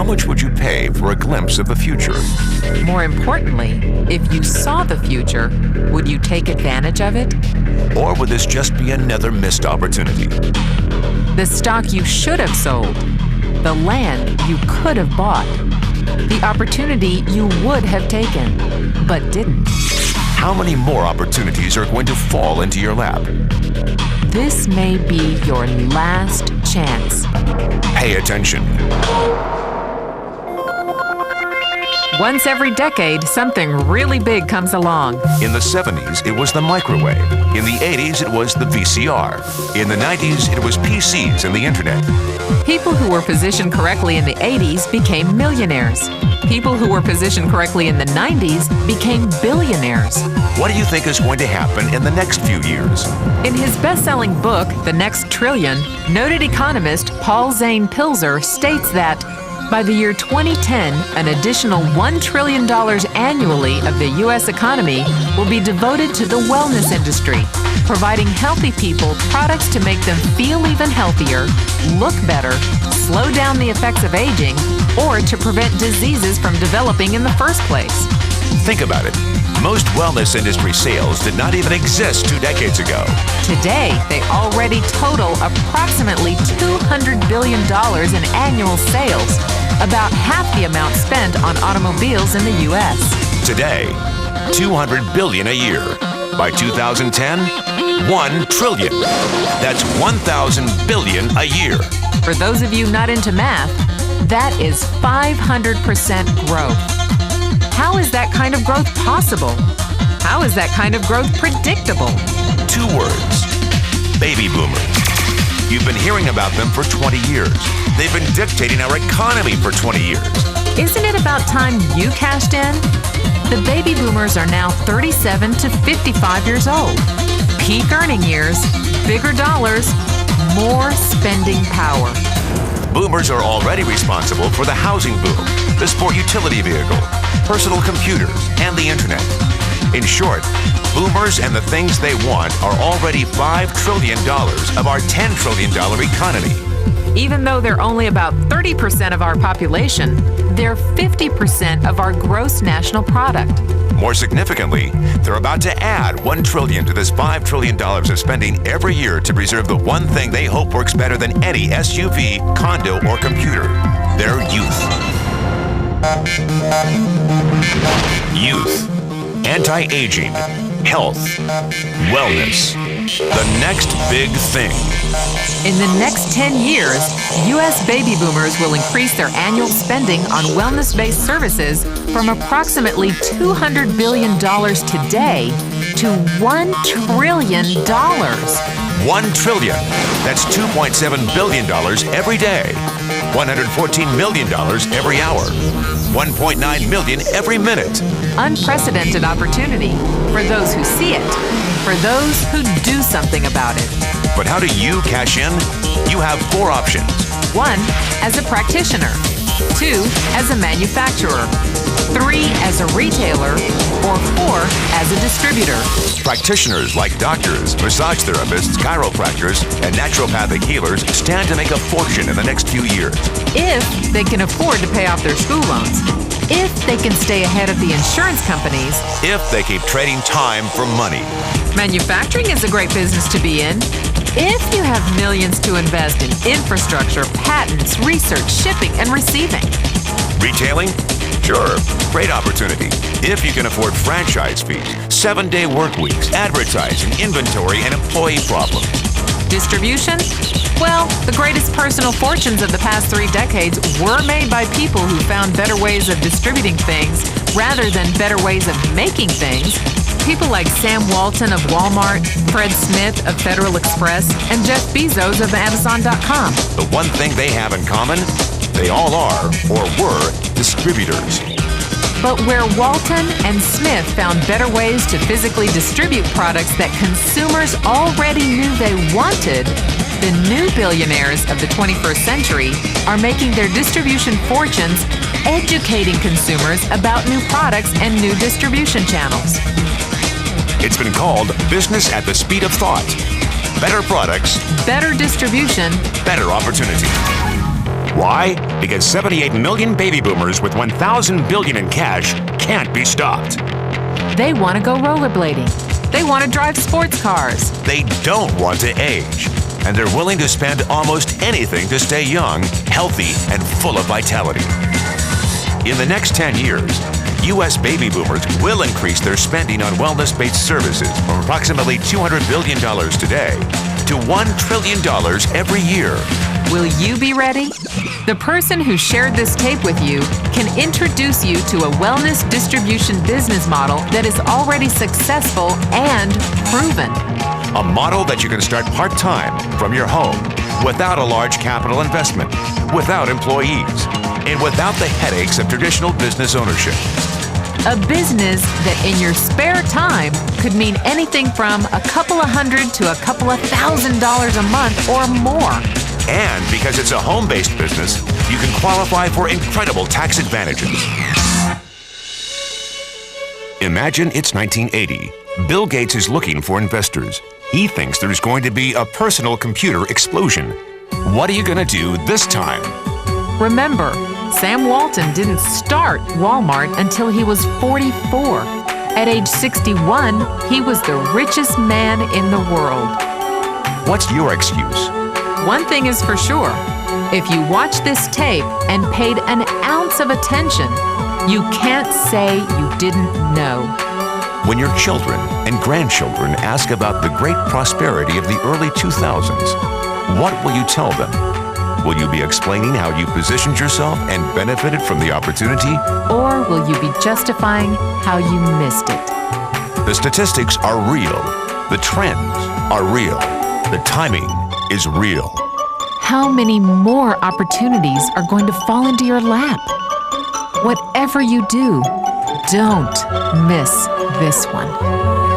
How much would you pay for a glimpse of the future? More importantly, if you saw the future, would you take advantage of it? Or would this just be another missed opportunity? The stock you should have sold, the land you could have bought, the opportunity you would have taken, but didn't. How many more opportunities are going to fall into your lap? This may be your last chance. Pay attention. Once every decade, something really big comes along. In the 70s, it was the microwave. In the 80s, it was the VCR. In the 90s, it was PCs and the internet. People who were positioned correctly in the 80s became millionaires. People who were positioned correctly in the 90s became billionaires. What do you think is going to happen in the next few years? In his best-selling book, The Next Trillion, noted economist Paul Zane Pilzer states that by the year 2010, an additional $1 trillion annually of the U.S. economy will be devoted to the wellness industry, providing healthy people products to make them feel even healthier, look better, slow down the effects of aging, or to prevent diseases from developing in the first place. Think about it. Most wellness industry sales did not even exist 2 decades ago. Today, they already total approximately $200 billion in annual sales, about half the amount spent on automobiles in the U.S. Today, $200 billion a year. By 2010, $1 trillion. That's 1,000 billion a year. For those of you not into math, that is 500% growth. How is that kind of growth possible? How is that kind of growth predictable? 2 words. Baby boomers. You've been hearing about them for 20 years. They've been dictating our economy for 20 years. Isn't it about time you cashed in? The baby boomers are now 37 to 55 years old. Peak earning years, bigger dollars, more spending power. Boomers are already responsible for the housing boom, the sport utility vehicle, personal computers, and the internet. In short, boomers and the things they want are already $5 trillion of our $10 trillion economy. Even though they're only about 30% of our population, they're 50% of our gross national product. More significantly, they're about to add $1 trillion to this $5 trillion of spending every year to preserve the one thing they hope works better than any SUV, condo, or computer: their youth. Youth. Anti-aging. Health. Wellness. The next big thing. In the next 10 years, U.S. baby boomers will increase their annual spending on wellness-based services from approximately $200 billion today to $1 trillion. $1 trillion. That's $2.7 billion every day. $114 million every hour. $1.9 million every minute. Unprecedented opportunity for those who see it, for those who do something about it. But how do you cash in? You have 4 options. 1, as a practitioner. 2, as a manufacturer. 3, as a retailer. Or 4, as a distributor. Practitioners like doctors, massage therapists, chiropractors, and naturopathic healers stand to make a fortune in the next few years. If they can afford to pay off their school loans. If they can stay ahead of the insurance companies. If they keep trading time for money. Manufacturing is a great business to be in. If you have millions to invest in infrastructure, patents, research, shipping, and receiving. Retailing? Sure, great opportunity. If you can afford franchise fees, 7-day work weeks, advertising, inventory, and employee problems. Distribution? Well, the greatest personal fortunes of the past 3 decades were made by people who found better ways of distributing things rather than better ways of making things. People like Sam Walton of Walmart, Fred Smith of Federal Express, and Jeff Bezos of Amazon.com. The one thing they have in common, they all are, or were, distributors. But where Walton and Smith found better ways to physically distribute products that consumers already knew they wanted, the new billionaires of the 21st century are making their distribution fortunes educating consumers about new products and new distribution channels. It's been called business at the speed of thought. Better products, better distribution, better opportunity. Why? Because 78 million baby boomers with 1,000 billion in cash can't be stopped. They want to go rollerblading. They want to drive sports cars. They don't want to age, and they're willing to spend almost anything to stay young, healthy, and full of vitality. In the next 10 years, U.S. baby boomers will increase their spending on wellness-based services from approximately $200 billion today to $1 trillion every year. Will you be ready? The person who shared this tape with you can introduce you to a wellness distribution business model that is already successful and proven. A model that you can start part-time from your home without a large capital investment, without employees, and without the headaches of traditional business ownership. A business that in your spare time could mean anything from a couple of $100 to a couple of $1,000 a month or more. And because it's a home-based business, you can qualify for incredible tax advantages. Imagine it's 1980. Bill Gates is looking for investors. He thinks there's going to be a personal computer explosion. What are you going to do this time? Remember, Sam Walton didn't start Walmart until he was 44. At age 61, he was the richest man in the world. What's your excuse? One thing is for sure, if you watch this tape and paid an ounce of attention, you can't say you didn't know. When your children and grandchildren ask about the great prosperity of the early 2000s, what will you tell them? Will you be explaining how you positioned yourself and benefited from the opportunity? Or will you be justifying how you missed it? The statistics are real. The trends are real. The timing is real. How many more opportunities are going to fall into your lap? Whatever you do, don't miss this one.